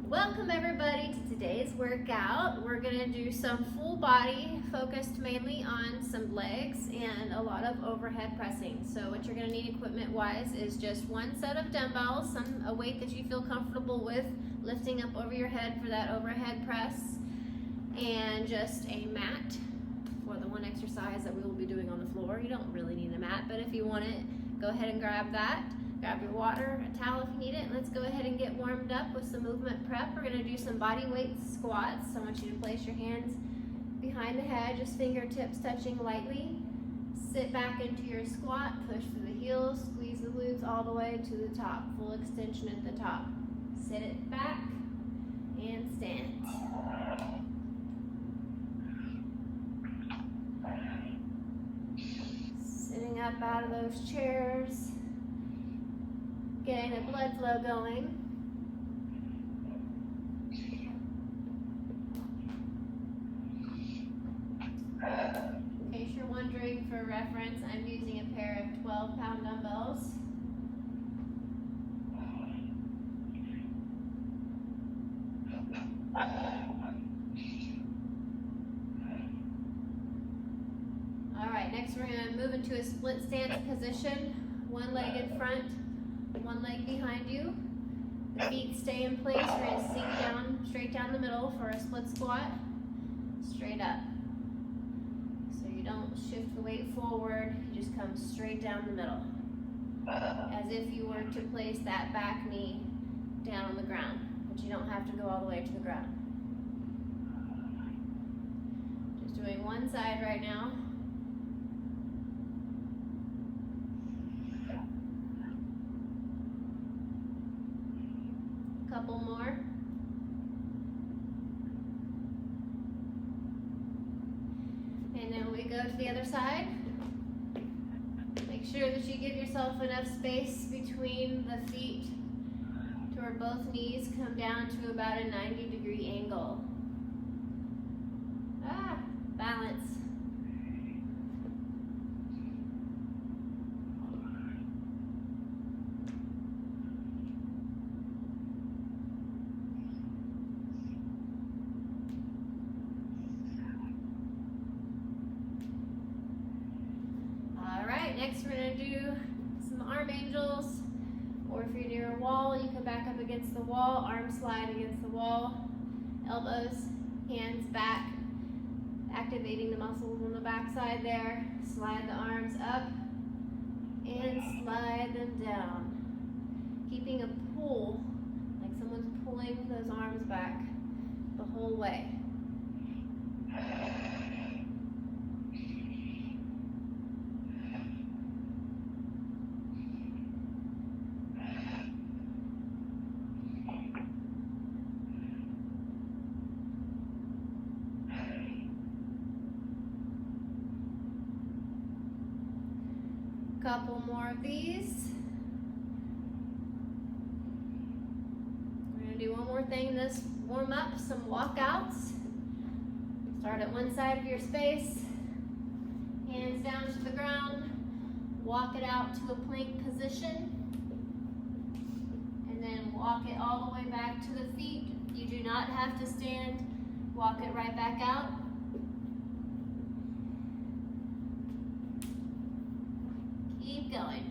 Welcome everybody to today's workout. We're going to do some full body focused mainly on some legs and a lot of overhead pressing. So what you're going to need equipment wise is just one set of dumbbells, a weight that you feel comfortable with lifting up over your head for that overhead press, and just a mat for the one exercise that we will be doing on the floor. You don't really need a mat, but if you want it, go ahead and grab that. Grab your water, a towel if you need it, and let's go ahead and get warmed up with some movement prep. We're going to do some body weight squats. I want you to place your hands behind the head, just fingertips touching lightly. Sit back into your squat, push through the heels, squeeze the glutes all the way to the top. Full extension at the top. Sit it back and stand. Sitting up out of those chairs. Getting the blood flow going. In case you're wondering, for reference, I'm using a pair of 12-pound dumbbells. All right, next we're going to move into a split stance position. One leg in front, one leg behind you. The feet stay in place. We're going to sink down, straight down the middle for a split squat. Straight up. So you don't shift the weight forward, you just come straight down the middle. As if you were to place that back knee down on the ground, but you don't have to go all the way to the ground. Just doing one side right now. Couple more. And then we go to the other side. Make sure that you give yourself enough space between the feet to where both knees come down to about a 90-degree angle. Balance. Next we're going to do some arm angels, or if you're near a wall, you come back up against the wall, arms slide against the wall, elbows, hands back, activating the muscles on the back side there. Slide the arms up and slide them down, keeping a pull, like someone's pulling those arms back the whole way. Couple more of these. We're going to do one more thing in this warm up, some walkouts. Start at one side of your space, hands down to the ground, walk it out to a plank position, and then walk it all the way back to the feet. You do not have to stand, walk it right back out. Keep going.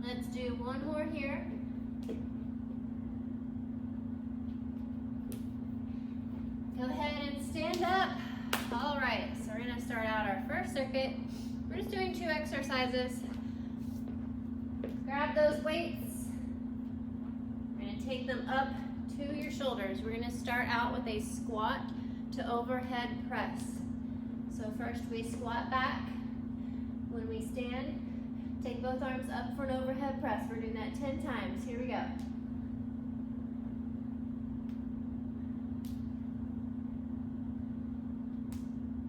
Let's do one more here. Go ahead and stand up. All right, so we're going to start out our first circuit. We're just doing 2 exercises. Grab those weights. We're going to take them up to your shoulders. We're going to start out with a squat to overhead press. So first we squat back. When we stand, take both arms up for an overhead press. We're doing that 10 times. Here we go.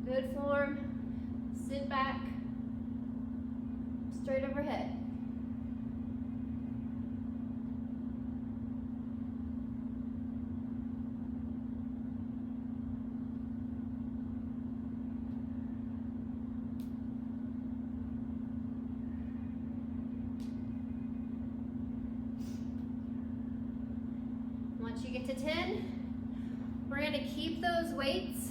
Good form. Sit back. Straight overhead. you get to 10, we're gonna keep those weights,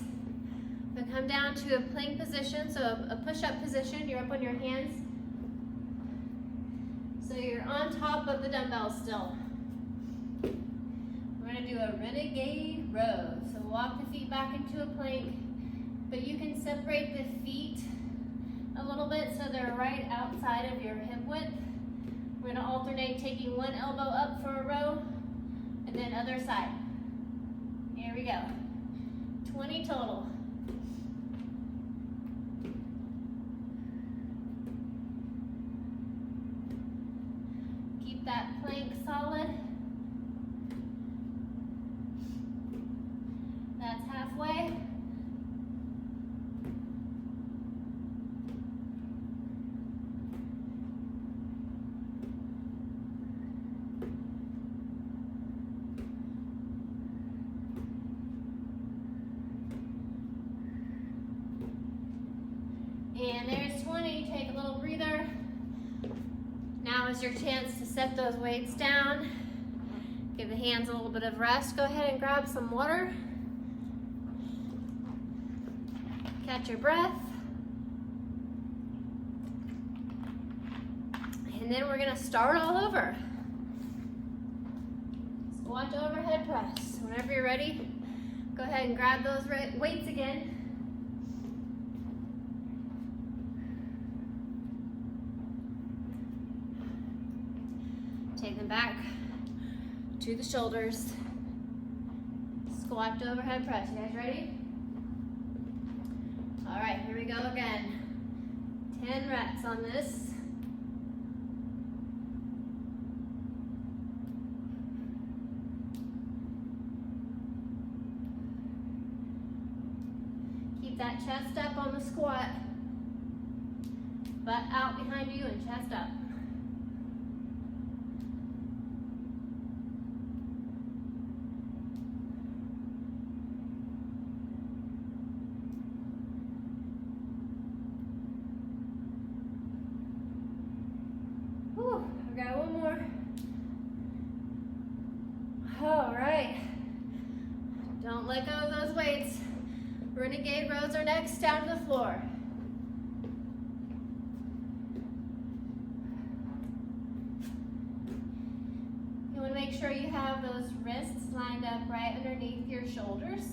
but come down to a plank position, so a push-up position. You're up on your hands. So you're on top of the dumbbells still. We're gonna do a renegade row. So walk the feet back into a plank, but you can separate the feet a little bit so they're right outside of your hip width. We're gonna alternate taking one elbow up for a row, and then other side. Here we go. 20 total. Keep that plank solid. That's halfway. And there's 20, take a little breather. Now is your chance to set those weights down. Give the hands a little bit of rest. Go ahead and grab some water. Catch your breath. And then we're gonna start all over. Squat to overhead press. Whenever you're ready, go ahead and grab those weights again. Take them back to the shoulders. Squat to overhead press. You guys ready? All right, here we go again. 10 reps on this. Keep that chest up on the squat. Butt out behind you and chest up. We got one more. All right. Don't let go of those weights. Renegade rows are next, down to the floor. You want to make sure you have those wrists lined up right underneath your shoulders.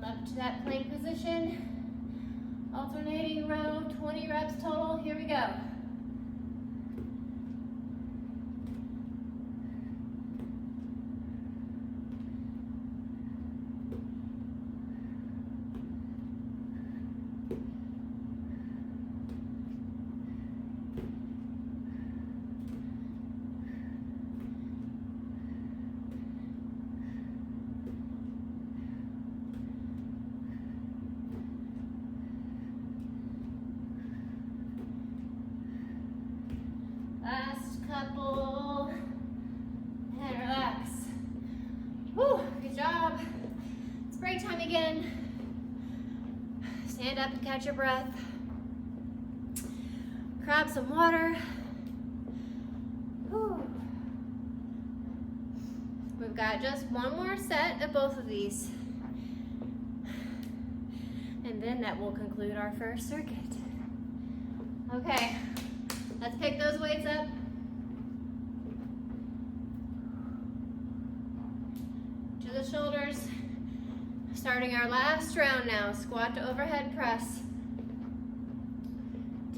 Come up to that plank position. Alternating row, 20 reps total. Here we go. Last couple, and relax. Whew, good job. It's break time again. Stand up and catch your breath. Grab some water. Whew. We've got just one more set of both of these. And then that will conclude our first circuit. Okay. Let's pick those weights up. To the shoulders. Starting our last round now. Squat to overhead press.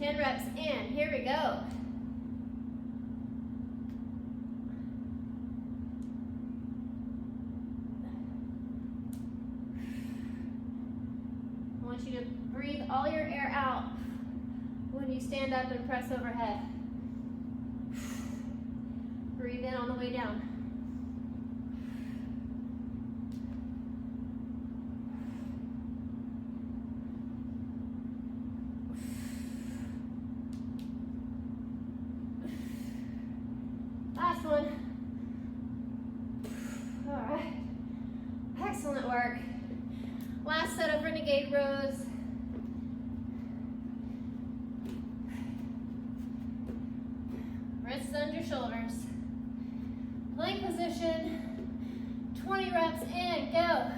10 reps in. Here we go. I want you to breathe all your air out when you stand up and press overhead. Breathe in on the way down. Last one. All right. Excellent work. Last set of renegade rows. Wrists under shoulders. Plank position. 20 reps in, go.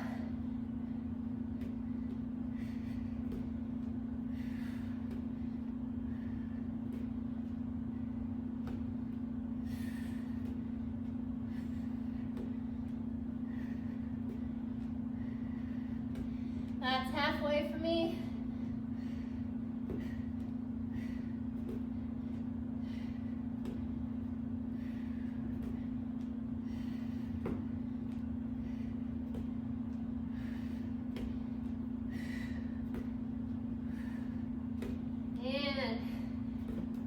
That's halfway for me. And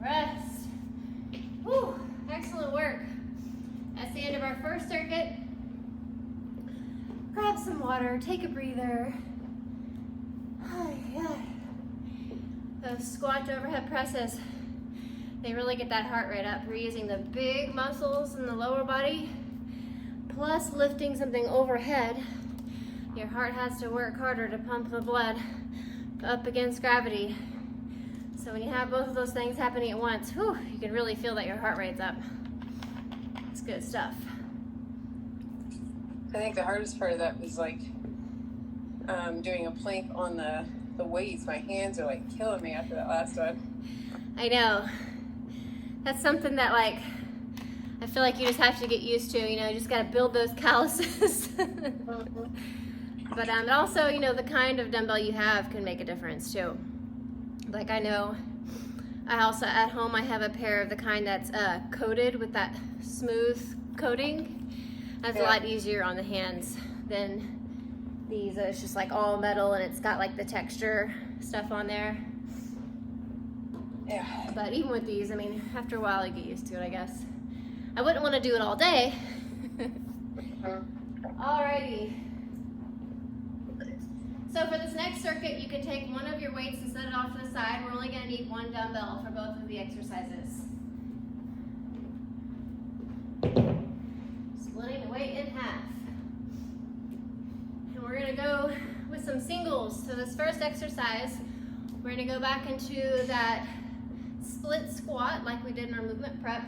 rest. Whew, excellent work. That's the end of our first circuit. Grab some water, take a breather. Those squat to overhead presses, they really get that heart rate up. We're using the big muscles in the lower body, plus lifting something overhead. Your heart has to work harder to pump the blood up against gravity. So when you have both of those things happening at once, whew, you can really feel that your heart rate's up. It's good stuff. I think the hardest part of that was like doing a plank on the weights. My hands are like killing me after that last one. I know. That's something that like I feel like you just have to get used to. You know, you just got to build those calluses. But also, you know, the kind of dumbbell you have can make a difference too. Like I know, I also at home I have a pair of the kind that's coated with that smooth coating. That's a lot easier on the hands than these. It's just like all metal and it's got like the texture stuff on there. Yeah. But even with these, I mean, after a while you get used to it, I guess. I wouldn't want to do it all day. Alrighty. So for this next circuit, you can take one of your weights and set it off to the side. We're only going to need one dumbbell for both of the exercises. Splitting the weight in half. And we're going to go with some singles. So this first exercise, we're going to go back into that split squat like we did in our movement prep.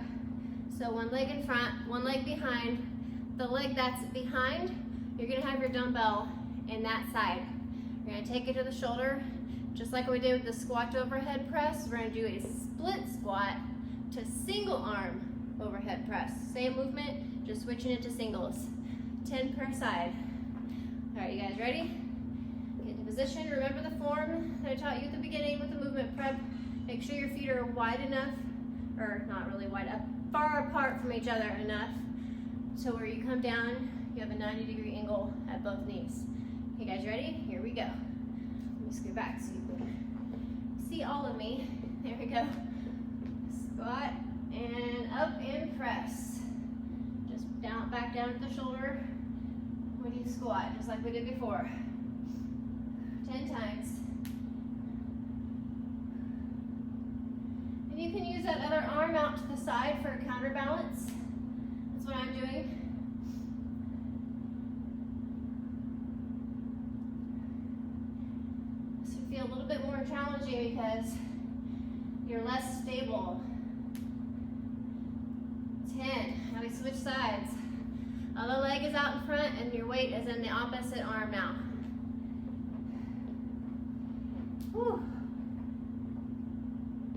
So one leg in front, one leg behind. The leg that's behind, you're going to have your dumbbell in that side. You're going to take it to the shoulder, just like we did with the squat to overhead press. We're going to do a split squat to single arm overhead press. Same movement, just switching it to singles. 10 per side. All right, you guys ready? Get into position. Remember the form that I taught you at the beginning with the movement prep. Make sure your feet are wide enough, or not really wide, far apart from each other enough, so where you come down, you have a 90-degree angle at both knees. Okay, guys, ready? Here we go. Let me scoot back so you can see all of me. There we go. Squat and up and press. Just down, back down to the shoulder when you squat, just like we did before. 10 times. And you can use that other arm out to the side for a counterbalance. That's what I'm doing. This would feel a little bit more challenging because you're less stable. 10. Now we switch sides. Other leg is out in front and your weight is in the opposite arm now. Whew.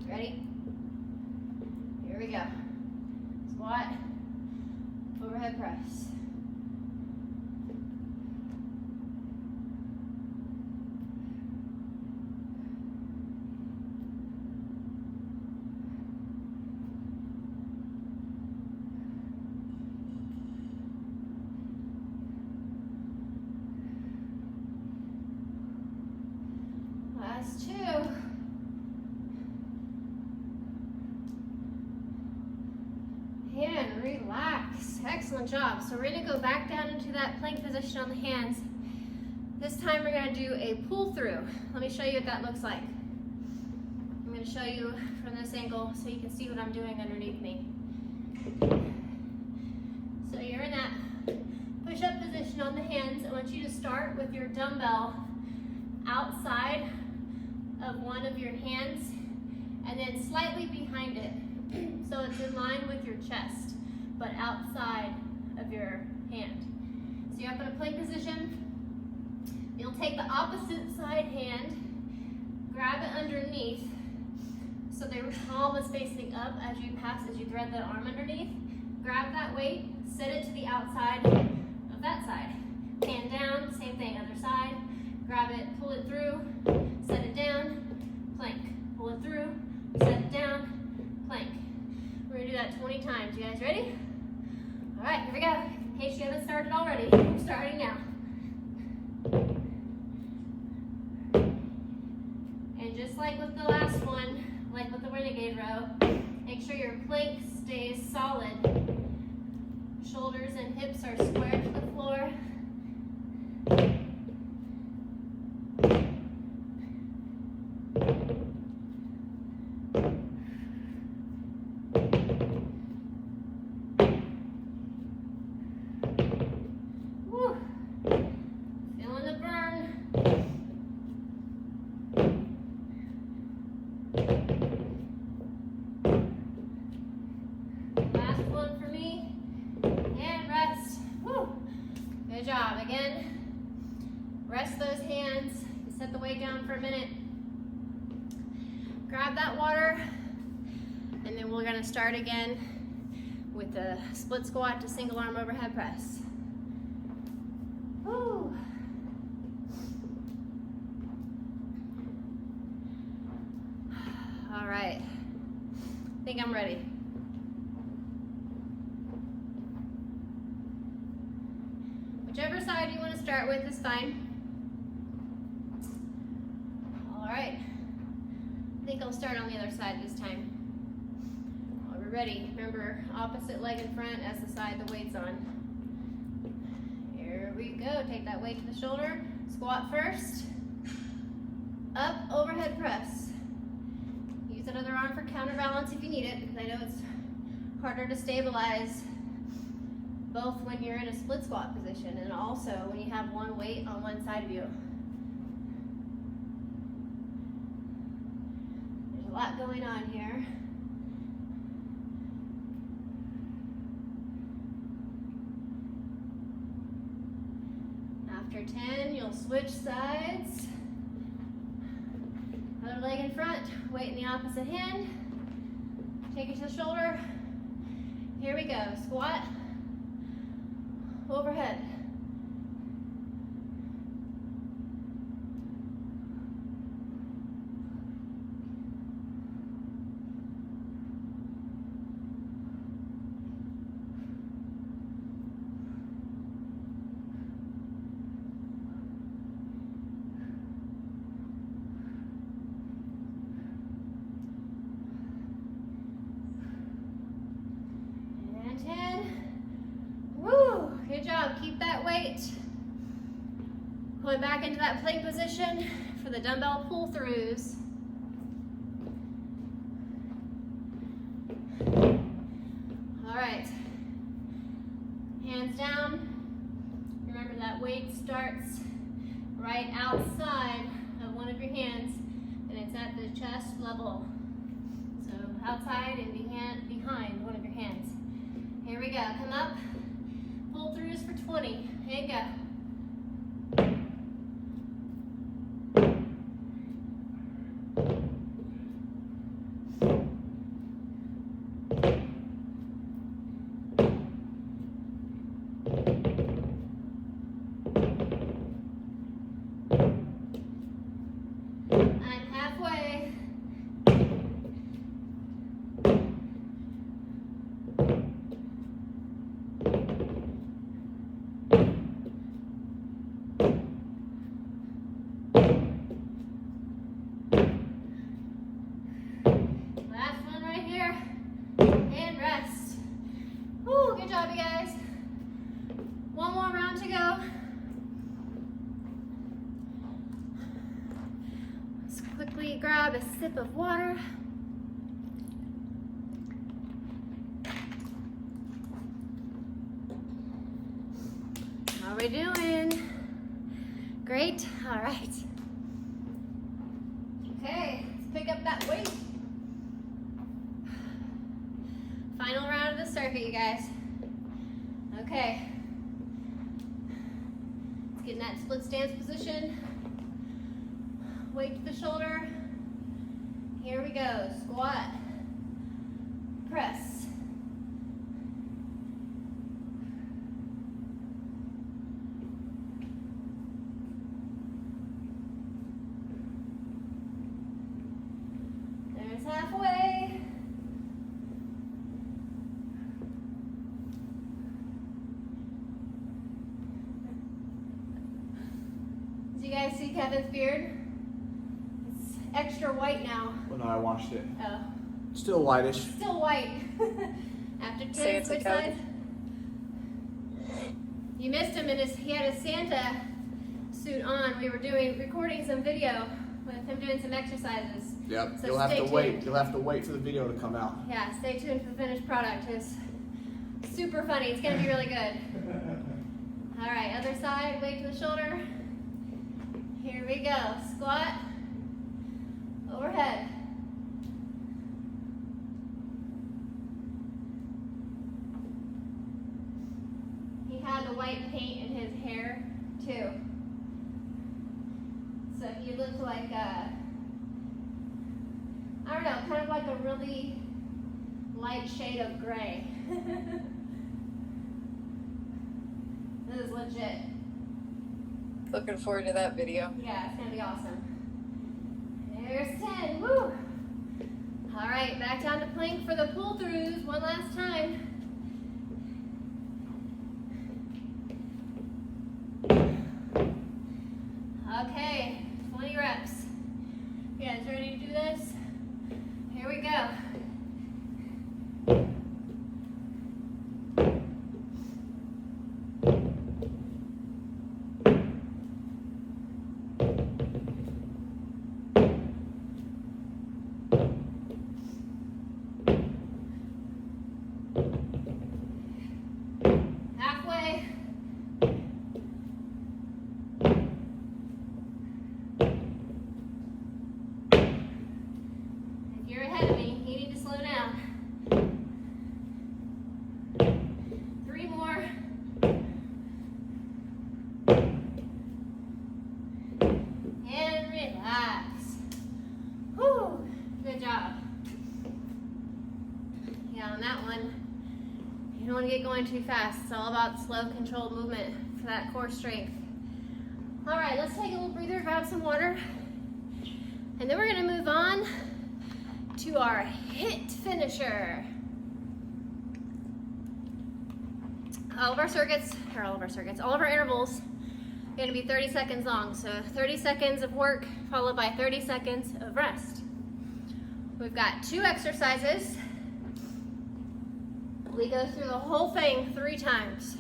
Ready? Here we go. Squat, overhead press. Last 2. And relax. Excellent job. So we're going to go back down into that plank position on the hands. This time we're going to do a pull through. Let me show you what that looks like. I'm going to show you from this angle so you can see what I'm doing underneath me. So you're in that push-up position on the hands. I want you to start with your dumbbell outside of one of your hands and then slightly behind it. So it's in line with your chest, but outside of your hand. So you're up in a plank position. You'll take the opposite side hand, grab it underneath, so the palm is facing up as you thread the arm underneath. Grab that weight, set it to the outside of that side. Hand down, same thing, other side. Grab it, pull it through, set it down, plank. Pull it through, set it down, plank. We're gonna do that 20 times. You guys ready? All right, here we go. In case you haven't started already, we're starting now. And just like with the last one, like with the renegade row, make sure your plank stays solid. Shoulders and hips are square to the floor. Woo. Feeling the burn. Last one for me. And rest. Woo. Good job. Again, rest those hands. Set the weight down for a minute. Grab that water. And then we're going to start again with the split squat to single arm overhead press. Woo. All right. I think I'm ready. Whichever side you want to start with is fine. All right. I think I'll start on the other side this time. All right, we're ready. Remember, opposite leg in front as the side the weight's on. Here we go. Take that weight to the shoulder. Squat first. Up, overhead press. Use that other arm for counterbalance if you need it, because I know it's harder to stabilize both when you're in a split squat position and also when you have one weight on one side of you. There's a lot going on here. After 10, you'll switch sides. Other leg in front, weight in the opposite hand. Take it to the shoulder. Here we go, squat, overhead. And 10. Woo, good job. Keep that weight. Going back into that plank position for the dumbbell pull-throughs. All right. Hands down. Remember that weight starts right outside of one of your hands and it's at the chest level. So outside and behind one of your hands. Here we go. Come up. Pull-throughs for 20. And go. I'm halfway. Last one right here. And rest. Woo, good job, you guys. One more round to go. Let's quickly grab a sip of water. How are we doing? Great. All right. Okay, let's pick up that weight. Final round of the circuit, you guys. Okay. get in that split stance position. Weight to the shoulder. Here we go. Squat. Press. There's halfway. Did you guys see Kevin's beard? It's extra white now. Well, no, I washed it. Oh. Still whitish. Still white. After 10 Santa switch coat. sides. You missed him in he had his Santa suit on. We were recording some video with him doing some exercises. Yep. So You'll have stay to wait. tuned. You'll have to wait for the video to come out. Yeah, stay tuned for the finished product. It's super funny. It's gonna be really good. All right, other side, weight to the shoulder. Here we go. Squat, overhead. He had the white paint in his hair too. So he looked like I don't know, kind of like a really light shade of gray. This is legit. Looking forward to that video. Yeah, it's gonna be awesome. There's 10, woo! All right, back down to plank for the pull-throughs one last time. Okay, 20 reps. You guys ready to do this? Here we go. Halfway. If you're ahead of me, you need to slow down. 3 more. And relax. Whew, good job. Yeah, on that one, you don't want to get going too fast. It's all about slow, controlled movement for that core strength. All right, let's take a little breather, grab some water. And then we're gonna move on to our HIIT finisher. All of our intervals are gonna be 30 seconds long. So 30 seconds of work followed by 30 seconds of rest. We've got 2 exercises. We go through the whole thing 3 times.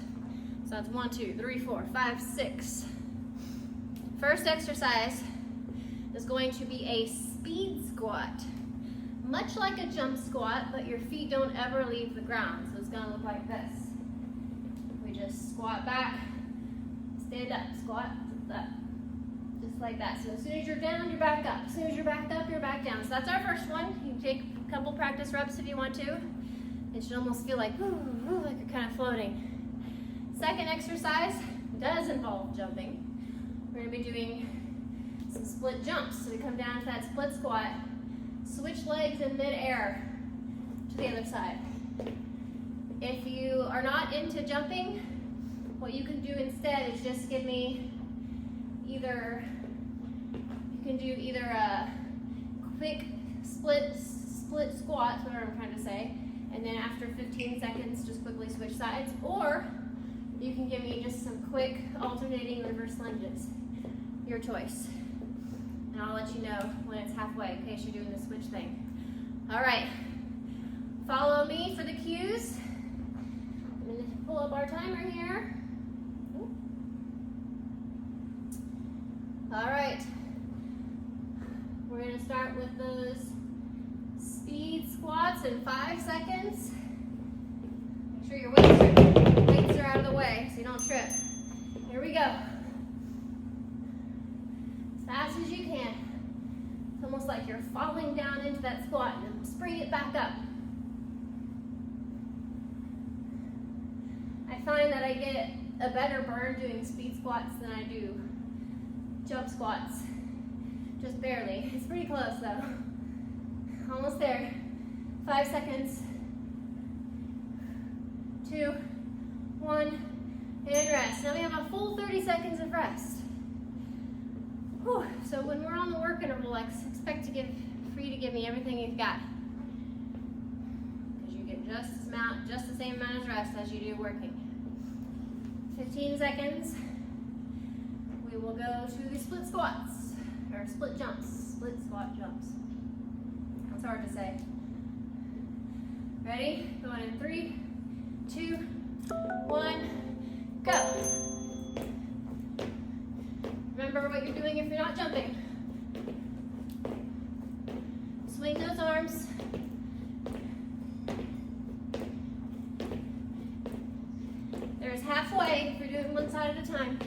So that's 1, 2, 3, 4, 5, 6. First exercise is going to be a speed squat. Much like a jump squat, but your feet don't ever leave the ground. So it's gonna look like this. We just squat back, stand up, squat, up. Just like that. So as soon as you're down, you're back up. As soon as you're back up, you're back down. So that's our first one. You can take a couple practice reps if you want to. It should almost feel like, like you're kind of floating. Second exercise does involve jumping. We're gonna be doing some split jumps. So we come down to that split squat, switch legs in mid-air to the other side. If you are not into jumping, what you can do instead is just give me you can do either a quick split squat, whatever I'm trying to say, and then after 15 seconds, just quickly switch sides, or you can give me just some quick alternating reverse lunges. Your choice. And I'll let you know when it's halfway in case you're doing the switch thing. All right, follow me for the cues. I'm gonna pull up our timer here. All right, we're gonna start with those speed squats in 5 seconds. Make sure your weights are out of the way so you don't trip. Here we go. As fast as you can. It's almost like you're falling down into that squat and spring it back up. I find that I get a better burn doing speed squats than I do jump squats. Just barely. It's pretty close though. Almost there. 5 seconds. 2, 1, and rest. Now we have a full 30 seconds of rest. Whew. So when we're on the work interval, expect for you to give me everything you've got. Because you get just the same amount of rest as you do working. 15 seconds. We will go to the split squats, or split jumps, split squat jumps. That's hard to say. Ready? Going in 3, 2, 1, go. Remember what you're doing if you're not jumping. Swing those arms. There's halfway if you're doing one side at a time.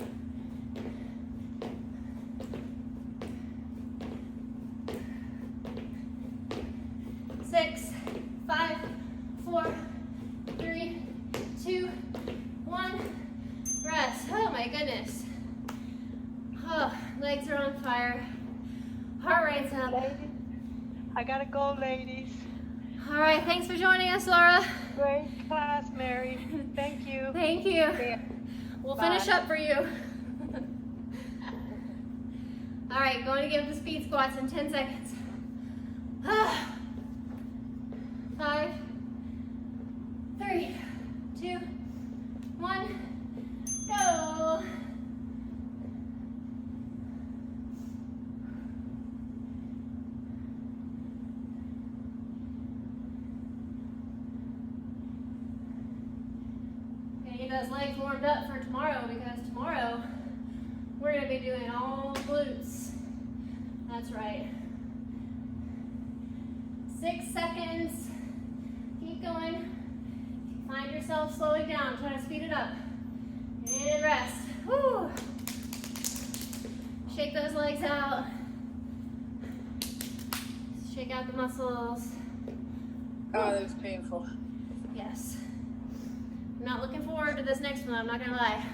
Six, 5, 4, 3, 2, 1. Rest. Oh my goodness. Oh, legs are on fire. Heart rate's up. Ladies, I gotta go, ladies. All right, thanks for joining us, Laura. Great class, Mary. Thank you. Thank you. Yeah. We'll Bye. finish up for you. All right, going to give the speed squats in 10 seconds. 5, 3, 2, 1, go. Get those legs warmed up for tomorrow, because tomorrow we're going to be doing all glutes. That's right. 6 seconds. Keep going. If you find yourself slowing down, try to speed it up. And rest. Woo. Shake those legs out. Shake out the muscles. Oh, that was painful. Yes. I'm not looking forward to this next one, I'm not gonna lie.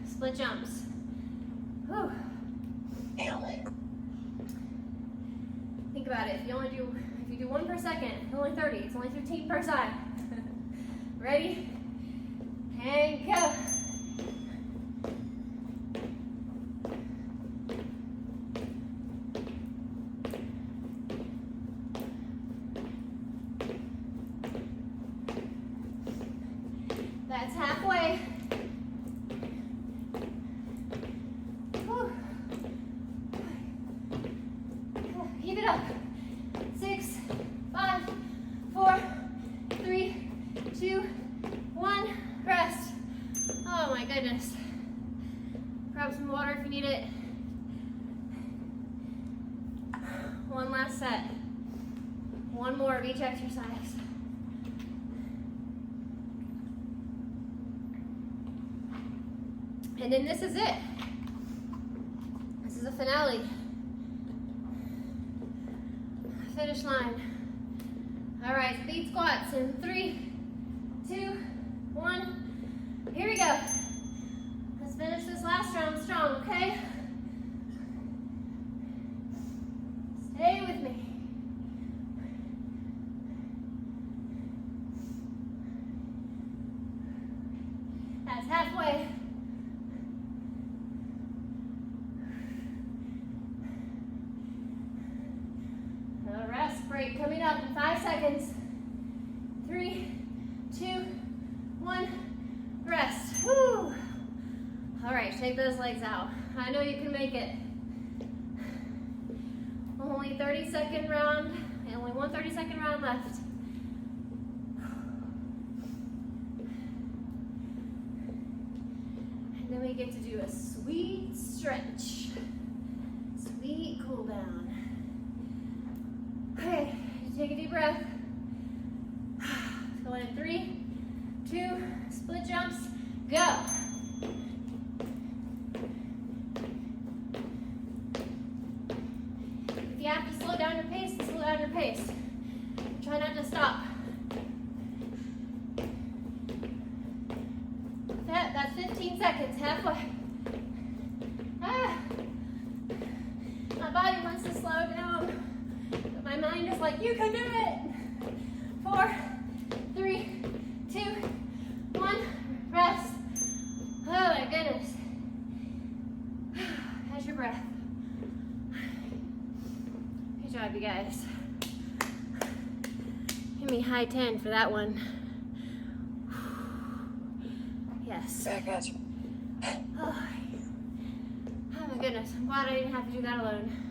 Split jumps. Whew. Think about it. If you do one per second, it's only 30. It's only 15 per side. Ready? And go. That's halfway. Whew. Keep it up. 6, 5, 4, 3, 2, 1. Rest. Oh my goodness. Grab some water if you need it. One last set. One more of each exercise. And then this is it. This is a finale. Finish line. All right, speed squats in 3, 2, 1. Here we go. Let's finish this last round strong, okay? Stay with me. That's halfway. Break coming up in 5 seconds. 3, 2, 1. Rest. Woo. All right, shake those legs out. I know you can make it. Only 30-second round, and only one 30-second round left. And then we get to do a sweet stretch. Sweet cool down. Okay, take a deep breath. Go in 3, 2, split jumps, go. If you have to slow down your pace, slow down your pace. Try not to stop. 15 seconds, halfway. Ah. My body wants to slow down, but my mind is like, you can do it. 4, 3, 2, 1, rest. Oh my goodness. How's your breath? Good job, you guys. Give me high 10 for that one. Yes. I got you. Oh my goodness, I'm glad I didn't have to do that alone.